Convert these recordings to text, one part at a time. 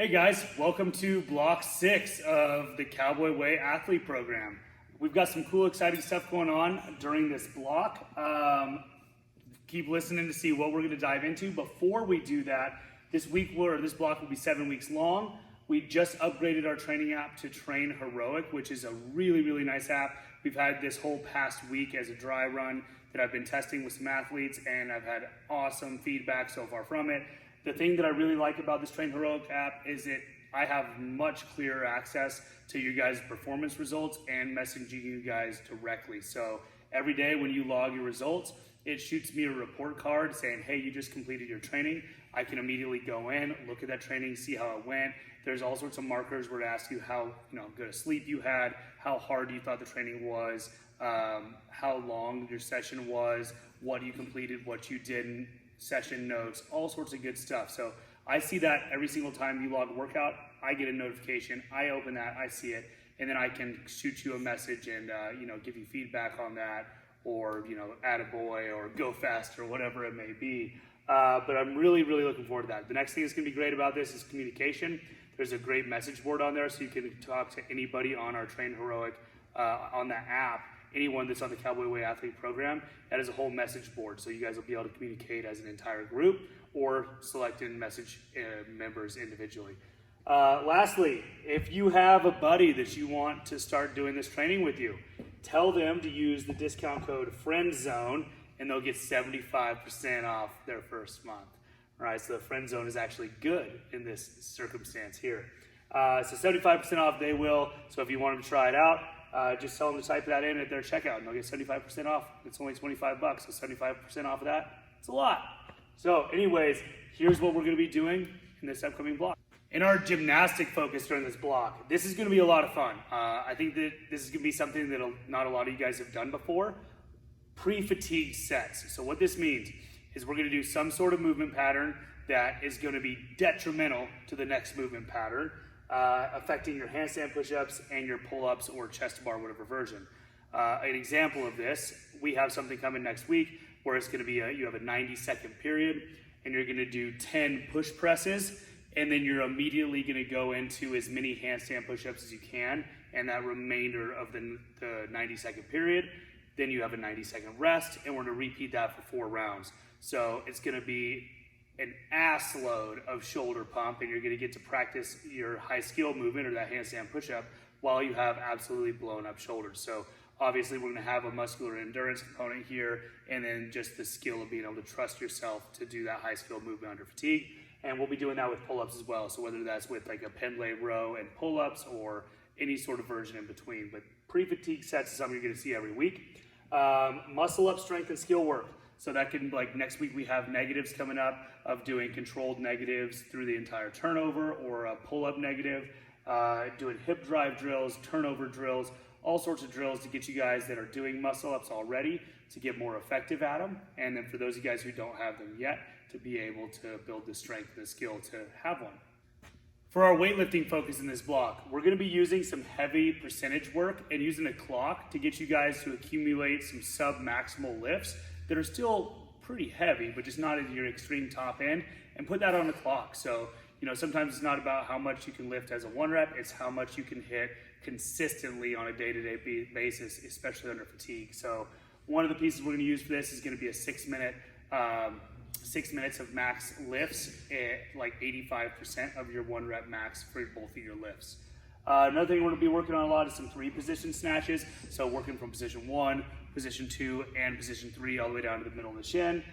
Hey guys, welcome to block 6 of the Cowboy Way athlete program. We've got some cool, exciting stuff going on during this block. Keep listening to see what we're going to dive into. Before we do that, this block will be 7 weeks long. We just upgraded our training app to Train Heroic, which is a really nice app. We've had this whole past week as a dry run that I've been testing with some athletes, and I've had awesome feedback so far from it. The thing that I really like about this Train Heroic app is that I have much clearer access to you guys' performance results and messaging you guys directly. So every day when you log your results, it shoots me a report card saying, hey, you just completed your training. I can immediately go in, look at that training, see how it went. There's all sorts of markers where it asks you how good a sleep you had, how hard you thought the training was, how long your session was, what you completed, what you didn't, session notes, all sorts of good stuff. So I see that every single time you log a workout. I get a notification, I open that, I see it, and then I can shoot you a message and give you feedback on that, or attaboy or go faster, whatever it may be. But I'm really looking forward to that. The next thing that's going to be great about this is communication. There's a great message board on there, so you can talk to anybody on our Train Heroic on that app. Anyone that's on the Cowboy Way athlete program, that is a whole message board. So you guys will be able to communicate as an entire group or select and message members individually. Lastly, if you have a buddy that you want to start doing this training with you, tell them to use the discount code FRIENDZONE and they'll get 75% off their first month. All right, so the friend zone is actually good in this circumstance here. So 75% off they will. So if you want them to try it out, just tell them to type that in at their checkout and they'll get 75% off. It's only $25, so 75% off of that, it's a lot. So anyways, here's what we're gonna be doing in this upcoming block. In our gymnastic focus during this block, this is gonna be a lot of fun. I think that this is gonna be something that not a lot of you guys have done before. Pre-fatigue sets. So what this means is we're gonna do some sort of movement pattern that is gonna be detrimental to the next movement pattern, affecting your handstand push-ups and your pull-ups or chest bar, whatever version. An example of this, we have something coming next week where it's gonna be you have a 90-second period and you're gonna do 10 push presses, and then you're immediately gonna go into as many handstand push-ups as you can, and that remainder of the 90-second period, then you have a 90-second rest, and we're gonna repeat that for 4 rounds. So it's gonna be an ass load of shoulder pump, and you're gonna get to practice your high skill movement or that handstand push-up while you have absolutely blown up shoulders. So obviously we're gonna have a muscular endurance component here, and then just the skill of being able to trust yourself to do that high skill movement under fatigue. And we'll be doing that with pull-ups as well. So whether that's with like a pendlay row and pull-ups or any sort of version in between. But pre-fatigue sets is something you're gonna see every week. Muscle up strength and skill work. So that can, like next week we have negatives coming up of doing controlled negatives through the entire turnover, or a pull-up negative, doing hip drive drills, turnover drills, all sorts of drills to get you guys that are doing muscle ups already to get more effective at them. And then for those of you guys who don't have them yet, to be able to build the strength and the skill to have one. For our weightlifting focus in this block, we're gonna be using some heavy percentage work and using a clock to get you guys to accumulate some sub-maximal lifts that are still pretty heavy, but just not at your extreme top end, and put that on the clock. So, sometimes it's not about how much you can lift as a 1 rep, it's how much you can hit consistently on a day-to-day basis, especially under fatigue. So one of the pieces we're gonna use for this is gonna be a 6 minutes of max lifts at like 85% of your 1 rep max for both of your lifts. Another thing we're gonna be working on a lot is some 3 position snatches. So working from position 1, position 2, and position 3 all the way down to the middle of the shin,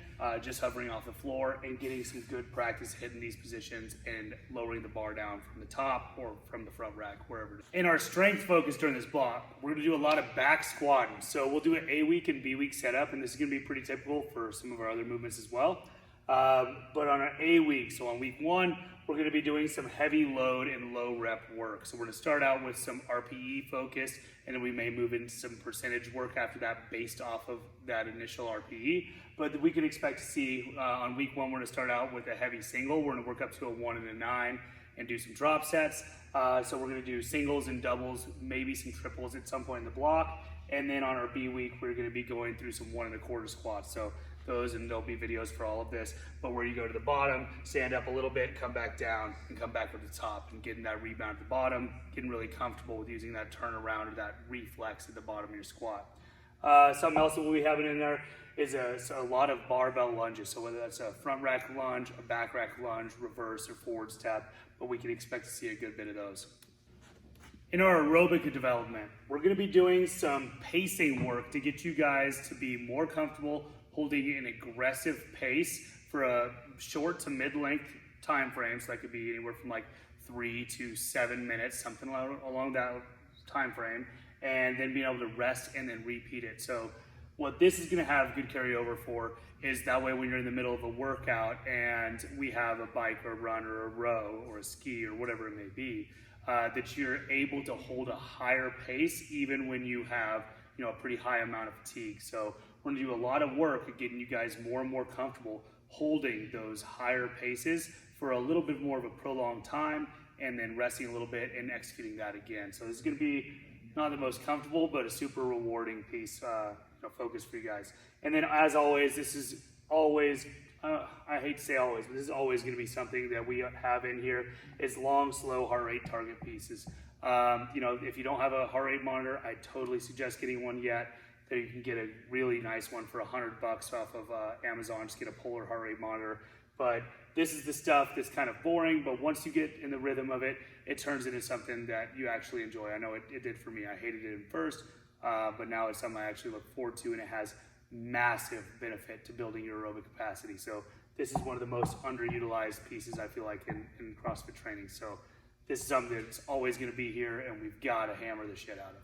just hovering off the floor and getting some good practice hitting these positions and lowering the bar down from the top or from the front rack, wherever it is. In our strength focus during this block, we're gonna do a lot of back squatting. So we'll do an A week and B week setup, and this is gonna be pretty typical for some of our other movements as well. But on our A week, so on week 1, we're gonna be doing some heavy load and low rep work. So we're gonna start out with some RPE focus, and then we may move into some percentage work after that based off of that initial RPE. But we can expect to see on week 1, we're gonna start out with a heavy single. We're gonna work up to a 1 and a 9 and do some drop sets. So we're gonna do singles and doubles, maybe some triples at some point in the block. And then on our B week, we're gonna be going through some 1 1/4 squats. So those, and there'll be videos for all of this, but where you go to the bottom, stand up a little bit, come back down, and come back to the top, and getting that rebound at the bottom, getting really comfortable with using that turnaround or that reflex at the bottom of your squat. Something else that we'll be having in there is a lot of barbell lunges. So whether that's a front rack lunge, a back rack lunge, reverse or forward step, but we can expect to see a good bit of those. In our aerobic development, we're going to be doing some pacing work to get you guys to be more comfortable holding an aggressive pace for a short to mid-length time frame. So that could be anywhere from like 3 to 7 minutes, something along that time frame, and then being able to rest and then repeat it. So what this is going to have good carryover for is that way when you're in the middle of a workout and we have a bike or a run or a row or a ski or whatever it may be, that you're able to hold a higher pace even when you have, you know, a pretty high amount of fatigue. So we're going to do a lot of work at getting you guys more and more comfortable holding those higher paces for a little bit more of a prolonged time, and then resting a little bit and executing that again. So this is going to be not the most comfortable, but a super rewarding piece, focus for you guys. And then as always, this is always, I hate to say always, but this is always going to be something that we have in here, is long, slow heart rate target pieces. If you don't have a heart rate monitor, I totally suggest getting one yet. There you can get a really nice one for $100 off of Amazon. Just get a polar heart rate monitor. But this is the stuff that's kind of boring, but once you get in the rhythm of it, it turns into something that you actually enjoy. I know it did for me. I hated it at first, but now it's something I actually look forward to, and it has massive benefit to building your aerobic capacity. So this is one of the most underutilized pieces I feel like in CrossFit training. So this is something that's always going to be here, and we've got to hammer the shit out of.